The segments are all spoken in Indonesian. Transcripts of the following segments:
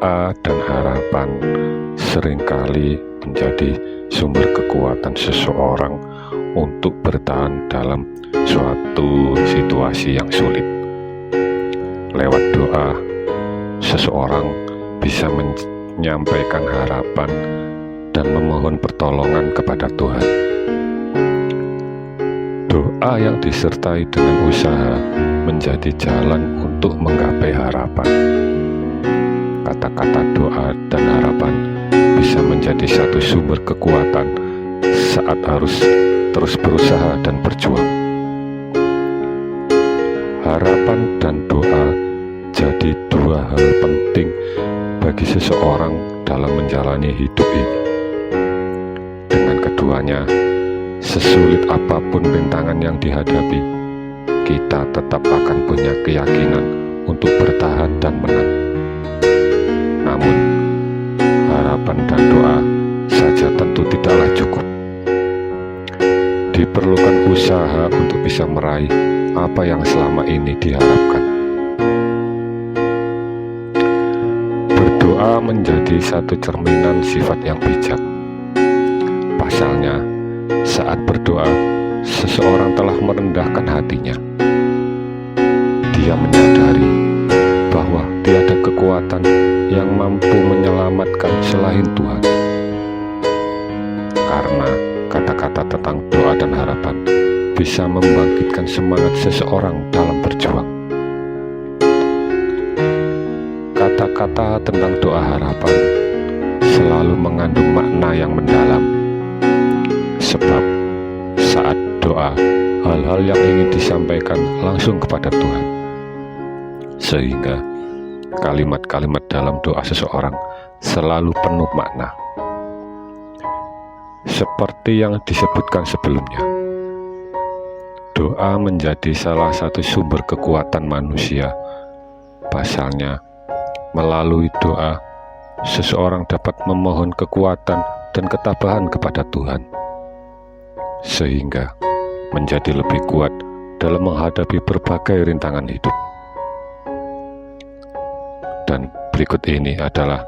Doa dan harapan seringkali menjadi sumber kekuatan seseorang untuk bertahan dalam suatu situasi yang sulit. Lewat doa, seseorang bisa menyampaikan harapan dan memohon pertolongan kepada Tuhan. Doa yang disertai dengan usaha menjadi jalan untuk menggapai harapan. Kata-kata doa dan harapan bisa menjadi satu sumber kekuatan saat harus terus berusaha dan berjuang. Harapan dan doa jadi dua hal penting bagi seseorang dalam menjalani hidup ini. Dengan keduanya, sesulit apapun rintangan yang dihadapi, kita tetap akan punya keyakinan untuk bertahan dan menang. Namun, harapan dan doa saja tentu tidaklah cukup. Diperlukan usaha untuk bisa meraih apa yang selama ini diharapkan. Berdoa menjadi satu cerminan sifat yang bijak. Pasalnya, saat berdoa, seseorang telah merendahkan hatinya. Dia menyadari bahwa tiada kekuatan yang mampu menyelamatkan selain Tuhan. Karena kata-kata tentang doa dan harapan bisa membangkitkan semangat seseorang dalam berjuang. Kata-kata tentang doa harapan selalu mengandung makna yang mendalam. Sebab saat doa, hal-hal yang ingin disampaikan langsung kepada Tuhan. Sehingga kalimat-kalimat dalam doa seseorang selalu penuh makna. Seperti yang disebutkan sebelumnya, doa menjadi salah satu sumber kekuatan manusia. Pasalnya, melalui doa, seseorang dapat memohon kekuatan dan ketabahan kepada Tuhan, sehingga menjadi lebih kuat dalam menghadapi berbagai rintangan hidup. Dan berikut ini adalah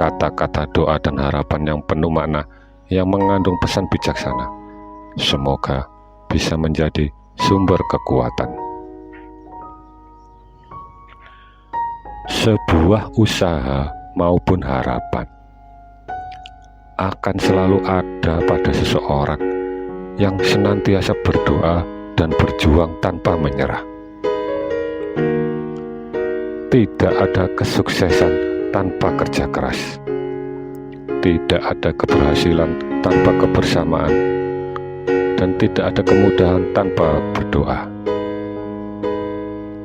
kata-kata doa dan harapan yang penuh makna yang mengandung pesan bijaksana. Semoga bisa menjadi sumber kekuatan. Sebuah usaha maupun harapan akan selalu ada pada seseorang yang senantiasa berdoa dan berjuang tanpa menyerah. Tidak ada kesuksesan tanpa kerja keras. Tidak ada keberhasilan tanpa kebersamaan. Dan tidak ada kemudahan tanpa berdoa.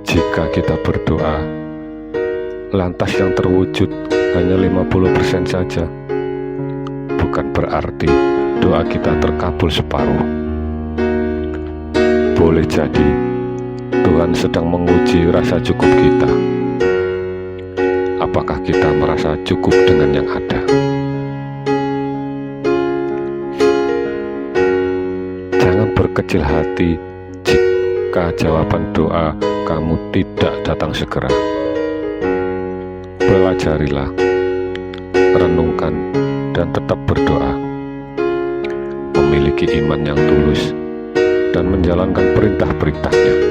Jika kita berdoa, lantas yang terwujud hanya 50% saja, bukan berarti doa kita terkabul separuh. Boleh jadi Tuhan sedang menguji rasa cukup kita. Apakah kita merasa cukup dengan yang ada? Jangan berkecil hati jika jawaban doa kamu tidak datang segera. Pelajarilah, renungkan, dan tetap berdoa. Memiliki iman yang tulus dan menjalankan perintah-perintahnya.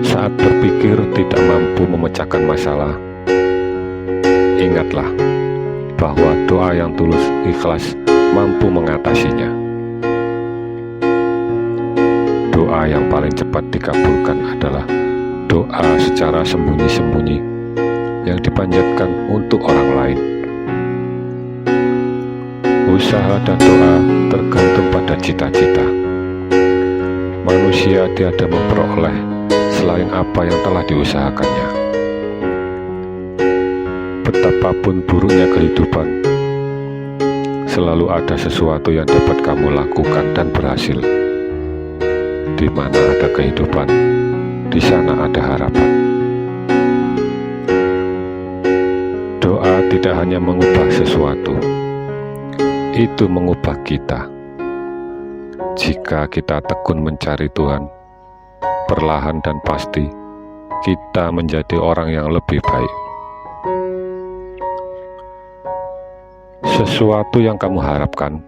Saat berpikir tidak mampu memecahkan masalah, ingatlah bahwa doa yang tulus ikhlas mampu mengatasinya. Doa yang paling cepat dikabulkan adalah doa secara sembunyi-sembunyi yang dipanjatkan untuk orang lain. Usaha dan doa tergantung pada cita-cita. Manusia tiada memperoleh selain apa yang telah diusahakannya. Betapapun buruknya kehidupan, selalu ada sesuatu yang dapat kamu lakukan dan berhasil. Di mana ada kehidupan, di sana ada harapan. Doa tidak hanya mengubah sesuatu, itu mengubah kita. Jika kita tekun mencari Tuhan, perlahan dan pasti kita menjadi orang yang lebih baik. Sesuatu yang kamu harapkan,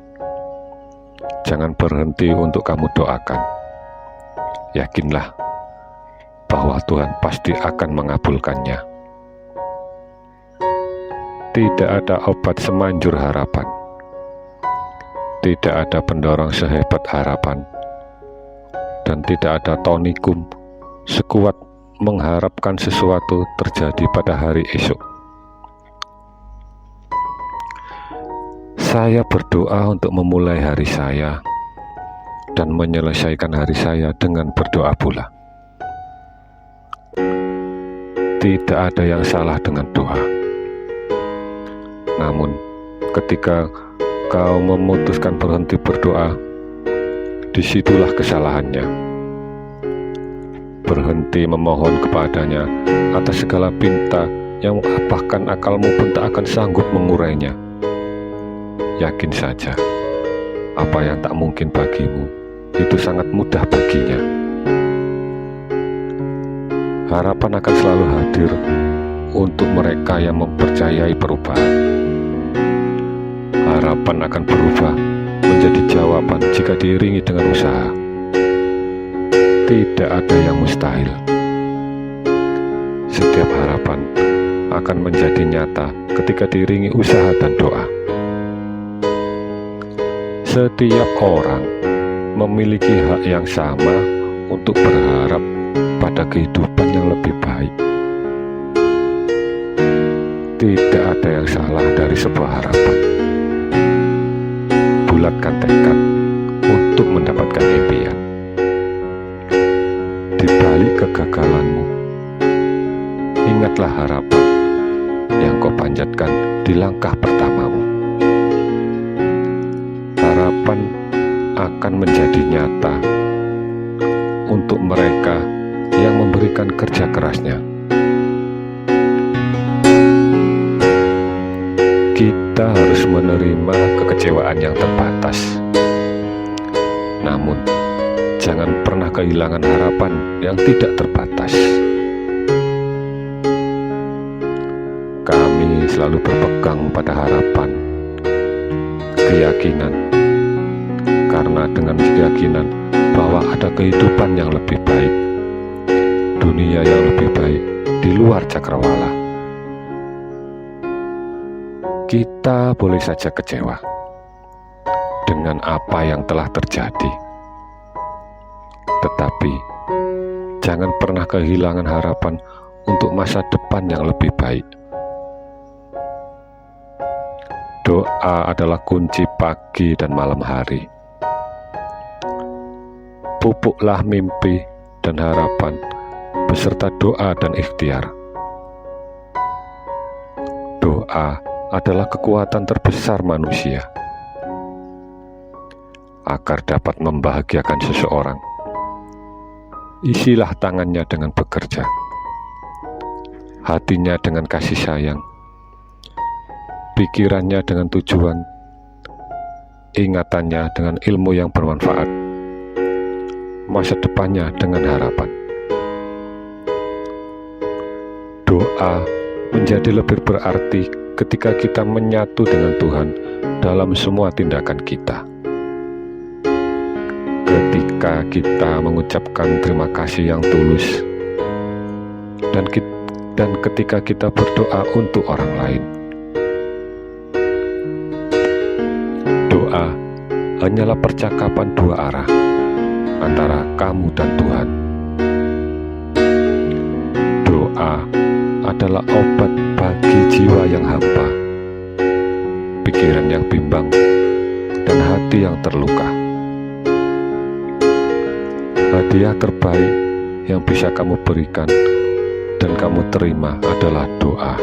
jangan berhenti untuk kamu doakan. Yakinlah bahwa Tuhan pasti akan mengabulkannya. Tidak ada obat semanjur harapan. Tidak ada pendorong sehebat harapan. Dan tidak ada tonikum sekuat mengharapkan sesuatu terjadi pada hari esok. Saya berdoa untuk memulai hari saya dan menyelesaikan hari saya dengan berdoa pula. Tidak ada yang salah dengan doa. Namun, ketika kau memutuskan berhenti berdoa, disitulah kesalahannya. Berhenti memohon kepadanya atas segala pinta yang bahkan akalmu pun tak akan sanggup mengurainya. Yakin saja, apa yang tak mungkin bagimu, itu sangat mudah baginya. Harapan akan selalu hadir untuk mereka yang mempercayai perubahan. Harapan akan berubah menjadi jawaban jika diiringi dengan usaha. Tidak ada yang mustahil. Setiap harapan akan menjadi nyata ketika diiringi usaha dan doa. Setiap orang memiliki hak yang sama untuk berharap pada kehidupan yang lebih baik. Tidak ada yang salah dari sebuah harapan. Bulatkan tekad untuk mendapatkan impian. Di balik kegagalanmu, ingatlah harapan yang kau panjatkan di langkah pertamamu. Harapan akan menjadi nyata untuk mereka yang memberikan kerja kerasnya. Kita harus menerima kekecewaan yang terbatas. Namun, jangan pernah kehilangan harapan yang tidak terbatas. Kami selalu berpegang pada harapan, keyakinan, karena dengan keyakinan bahwa ada kehidupan yang lebih baik, dunia yang lebih baik di luar cakrawala. Kita boleh saja kecewa dengan apa yang telah terjadi, tetapi jangan pernah kehilangan harapan untuk masa depan yang lebih baik. Doa adalah kunci pagi dan malam hari. Pupuklah mimpi dan harapan beserta doa dan ikhtiar. Doa adalah kekuatan terbesar manusia agar dapat membahagiakan seseorang. Isilah tangannya dengan bekerja, hatinya dengan kasih sayang, pikirannya dengan tujuan, ingatannya dengan ilmu yang bermanfaat, masa depannya dengan harapan. Doa menjadi lebih berarti ketika kita menyatu dengan Tuhan dalam semua tindakan kita. Ketika kita mengucapkan terima kasih yang tulus, dan ketika kita berdoa untuk orang lain. Doa hanyalah percakapan dua arah antara kamu dan Tuhan. Doa adalah obat bagi jiwa yang hampa, pikiran yang bimbang, dan hati yang terluka. Hadiah terbaik yang bisa kamu berikan dan kamu terima adalah doa.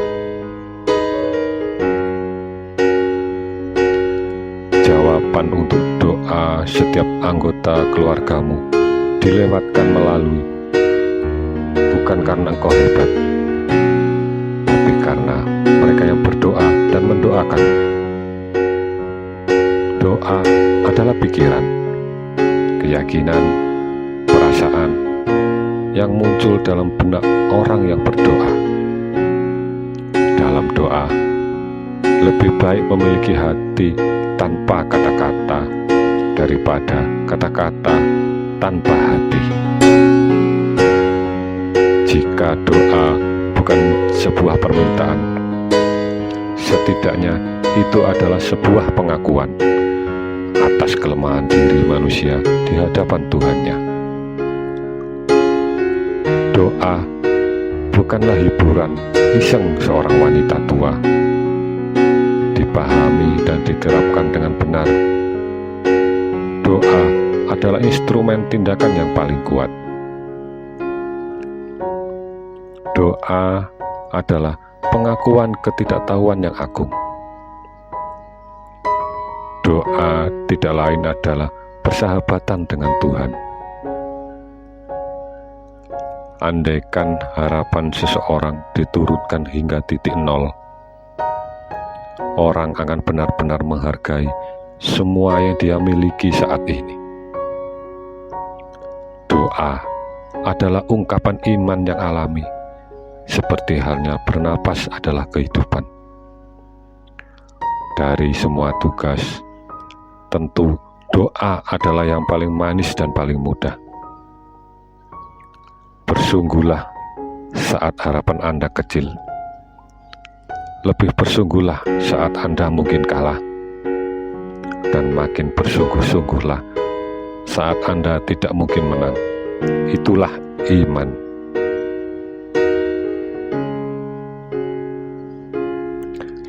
Jawaban untuk doa setiap anggota keluargamu dilewatkan melalui, bukan karena engkau hebat, tapi karena mereka yang berdoa dan mendoakan. Doa adalah pikiran, keyakinan, perasaan yang muncul dalam benak orang yang berdoa. Dalam doa, lebih baik memiliki hati tanpa kata-kata daripada kata-kata tanpa hati. Jika doa bukan sebuah permintaan, setidaknya itu adalah sebuah pengakuan atas kelemahan diri manusia di hadapan Tuhannya. Doa bukanlah hiburan iseng seorang wanita tua. Dipahami dan diterapkan dengan benar, doa adalah instrumen tindakan yang paling kuat. Doa adalah pengakuan ketidaktahuan yang agung. Doa tidak lain adalah persahabatan dengan Tuhan. Andaikan harapan seseorang diturunkan hingga titik nol, orang akan benar-benar menghargai semua yang dia miliki saat ini. Doa adalah ungkapan iman yang alami, seperti halnya bernapas adalah kehidupan. Dari semua tugas, tentu doa adalah yang paling manis dan paling mudah. Bersungguhlah saat harapan Anda kecil. Lebih bersungguhlah saat Anda mungkin kalah. Dan makin bersungguh-sungguhlah saat Anda tidak mungkin menang. Itulah iman.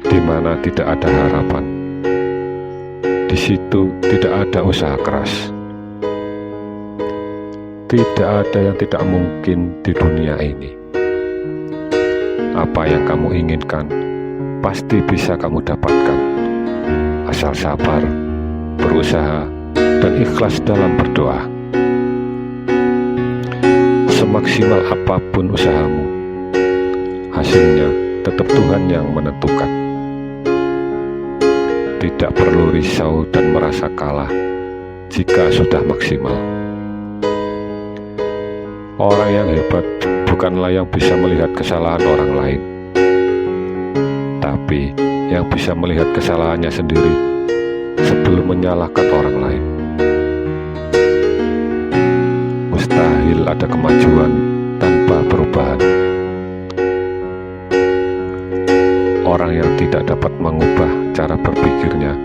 Di mana tidak ada harapan, di situ tidak ada usaha keras. Tidak ada yang tidak mungkin di dunia ini. Apa yang kamu inginkan pasti bisa kamu dapatkan, asal sabar, berusaha, dan ikhlas dalam berdoa. Semaksimal apapun usahamu, hasilnya tetap Tuhan yang menentukan. Tidak perlu risau dan merasa kalah jika sudah maksimal. Orang yang hebat bukanlah yang bisa melihat kesalahan orang lain, tapi yang bisa melihat kesalahannya sendiri sebelum menyalahkan orang lain. Mustahil ada kemajuan tanpa perubahan. Orang yang tidak dapat mengubah cara berpikirnya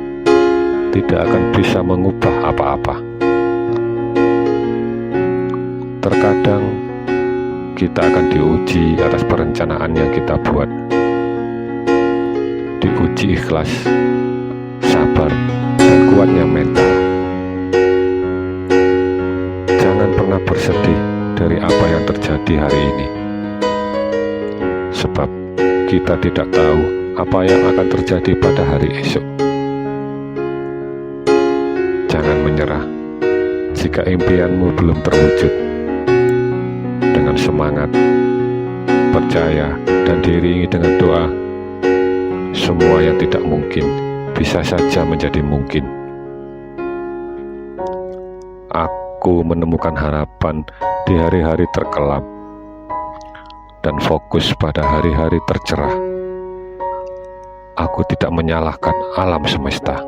tidak akan bisa mengubah apa-apa. Terkadang kita akan diuji atas perencanaan yang kita buat. Diuji ikhlas, sabar, dan kuatnya mental. Jangan pernah bersedih dari apa yang terjadi hari ini, sebab kita tidak tahu apa yang akan terjadi pada hari esok. Jangan menyerah jika impianmu belum terwujud. Dengan semangat, percaya, dan diiringi dengan doa, semua yang tidak mungkin bisa saja menjadi mungkin. Aku menemukan harapan di hari-hari terkelam dan fokus pada hari-hari tercerah. Aku tidak menyalahkan alam semesta.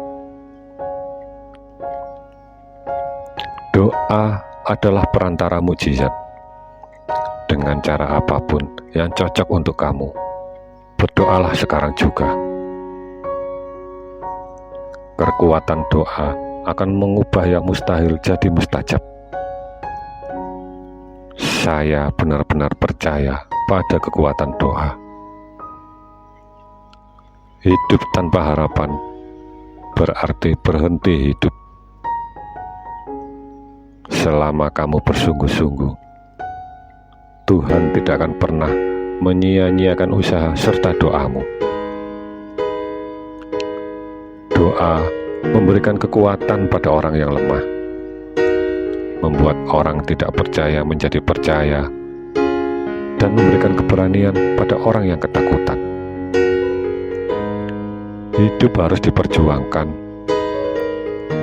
Doa adalah perantara mukjizat. Dengan cara apapun yang cocok untuk kamu, berdoalah sekarang juga. Kekuatan doa akan mengubah yang mustahil jadi mustajab. Saya benar-benar percaya pada kekuatan doa. Hidup tanpa harapan berarti berhenti hidup. Selama kamu bersungguh-sungguh, Tuhan tidak akan pernah menyia-nyiakan usaha serta doamu. Doa memberikan kekuatan pada orang yang lemah, membuat orang tidak percaya menjadi percaya, dan memberikan keberanian pada orang yang ketakutan. Hidup harus diperjuangkan,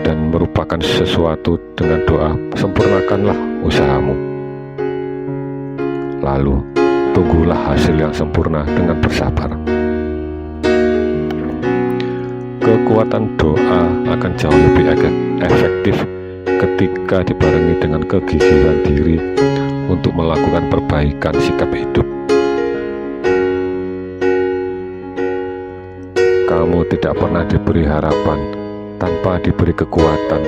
dan merupakan sesuatu dengan doa. Sempurnakanlah usahamu. Lalu tunggulah hasil yang sempurna dengan bersabar. Kekuatan doa akan jauh lebih efektif ketika dibarengi dengan kegigihan diri untuk melakukan perbaikan sikap hidup. Kamu tidak pernah diberi harapan tanpa diberi kekuatan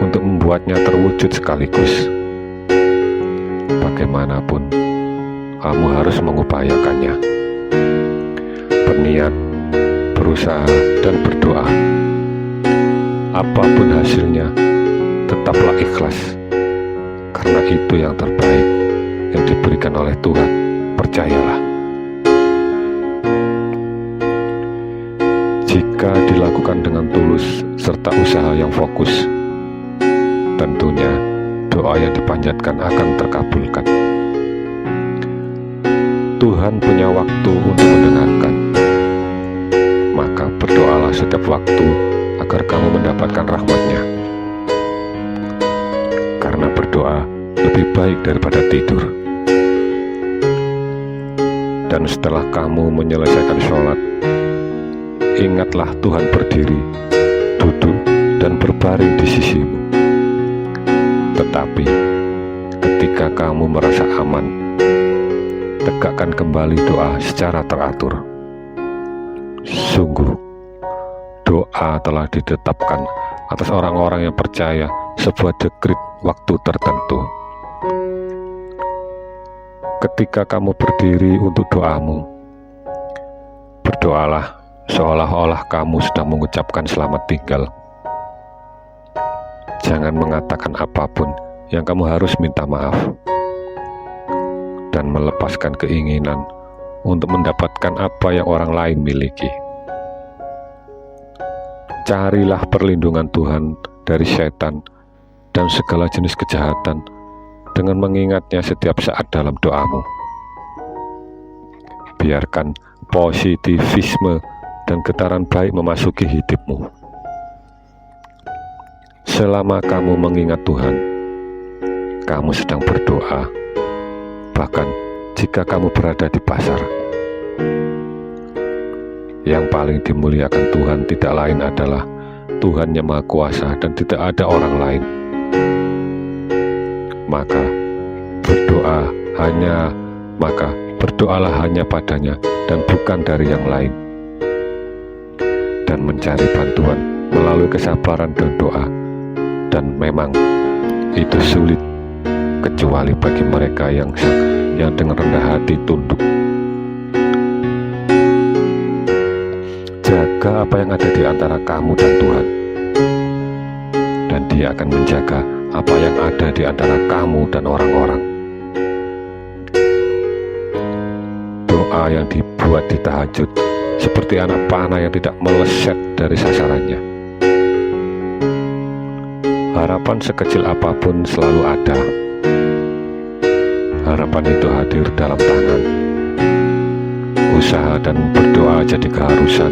untuk membuatnya terwujud sekaligus. Bagaimanapun, kamu harus mengupayakannya. Berniat, berusaha, dan berdoa. Apapun hasilnya, tetaplah ikhlas, karena itu yang terbaik yang diberikan oleh Tuhan. Percayalah. Jika dilakukan dengan tulus serta usaha yang fokus, tentunya doa yang dipanjatkan akan terkabulkan. Tuhan punya waktu untuk mendengarkan. Maka berdoalah setiap waktu agar kamu mendapatkan rahmat-Nya. Karena berdoa lebih baik daripada tidur. Dan setelah kamu menyelesaikan sholat, ingatlah Tuhan berdiri, duduk, dan berbaring di sisimu. Tetapi ketika kamu merasa aman, tegakkan kembali doa secara teratur. Sungguh, doa telah ditetapkan atas orang-orang yang percaya sebuah dekrit waktu tertentu. Ketika kamu berdiri untuk doamu, berdoalah seolah-olah kamu sedang mengucapkan selamat tinggal. Jangan mengatakan apapun yang kamu harus minta maaf, dan melepaskan keinginan untuk mendapatkan apa yang orang lain miliki. Carilah perlindungan Tuhan dari setan dan segala jenis kejahatan dengan mengingatnya setiap saat dalam doamu. Biarkan positivisme dan getaran baik memasuki hidupmu. Selama kamu mengingat Tuhan, kamu sedang berdoa. Bahkan jika kamu berada di pasar, yang paling dimuliakan Tuhan tidak lain adalah Tuhan yang Maha Kuasa dan tidak ada orang lain. Maka berdoalah hanya padanya dan bukan dari yang lain. Dan mencari bantuan melalui kesabaran dan doa. Dan memang itu sulit, kecuali bagi mereka yang dengan rendah hati tunduk. Jaga apa yang ada di antara kamu dan Tuhan, dan Dia akan menjaga apa yang ada di antara kamu dan orang-orang. Doa yang dibuat di tahajud seperti anak panah yang tidak meleset dari sasarannya. Harapan sekecil apapun selalu ada. Harapan itu hadir dalam tangan. Usaha dan berdoa jadi keharusan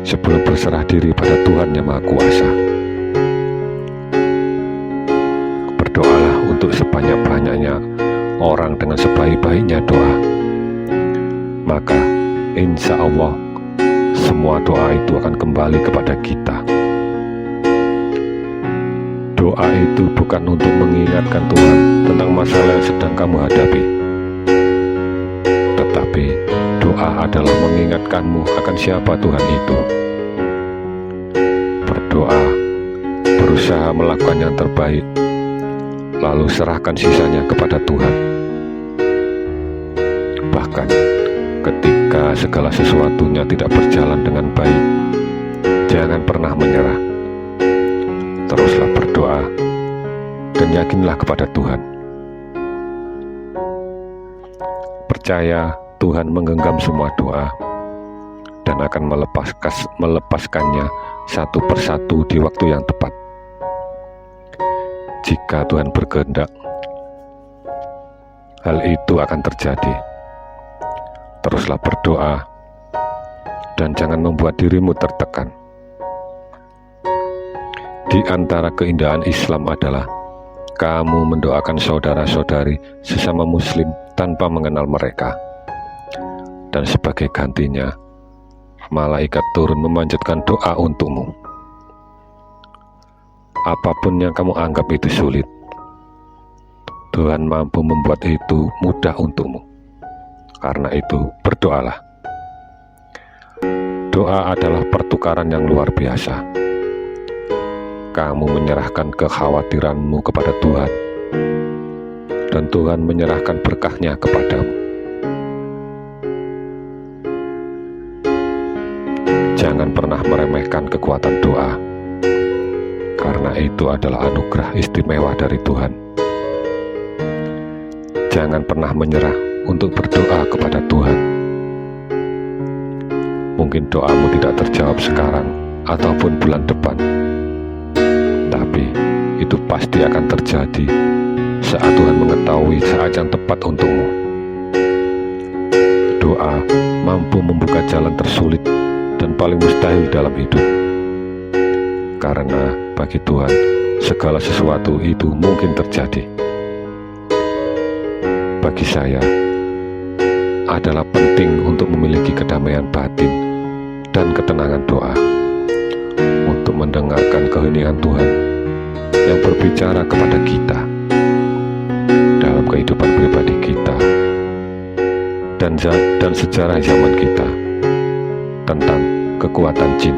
sebelum berserah diri pada Tuhan yang Maha Kuasa. Berdoalah untuk sebanyak-banyaknya orang dengan sebaik-baiknya doa. Maka insya Allah semua doa itu akan kembali kepada kita. Doa itu bukan untuk mengingatkan Tuhan tentang masalah yang sedang kamu hadapi, tetapi doa adalah mengingatkanmu akan siapa Tuhan itu. Berdoa, berusaha melakukan yang terbaik, lalu serahkan sisanya kepada Tuhan. Bahkan ketika segala sesuatunya tidak berjalan dengan baik, jangan pernah menyerah. Teruslah berdoa dan yakinlah kepada Tuhan. Percaya Tuhan menggenggam semua doa dan akan melepaskannya satu persatu di waktu yang tepat. Jika Tuhan berkehendak, hal itu akan terjadi. Teruslah berdoa dan jangan membuat dirimu tertekan. Di antara keindahan Islam adalah kamu mendoakan saudara-saudari sesama muslim tanpa mengenal mereka. Dan sebagai gantinya, malaikat turun memanjatkan doa untukmu. Apapun yang kamu anggap itu sulit, Tuhan mampu membuat itu mudah untukmu. Karena itu, berdoalah. Doa adalah pertukaran yang luar biasa. Kamu menyerahkan kekhawatiranmu kepada Tuhan, dan Tuhan menyerahkan berkahnya kepadamu. Jangan pernah meremehkan kekuatan doa, karena itu adalah anugerah istimewa dari Tuhan. Jangan pernah menyerah untuk berdoa kepada Tuhan. Mungkin doamu tidak terjawab sekarang ataupun bulan depan, tapi itu pasti akan terjadi saat Tuhan mengetahui saat yang tepat untukmu. Doa mampu membuka jalan tersulit dan paling mustahil dalam hidup. Karena bagi Tuhan, segala sesuatu itu mungkin terjadi. Bagi saya, adalah penting untuk memiliki kedamaian batin dan ketenangan doa, untuk mendengarkan keheningan Tuhan yang berbicara kepada kita dalam kehidupan pribadi kita dan sejarah zaman kita tentang kekuatan jin.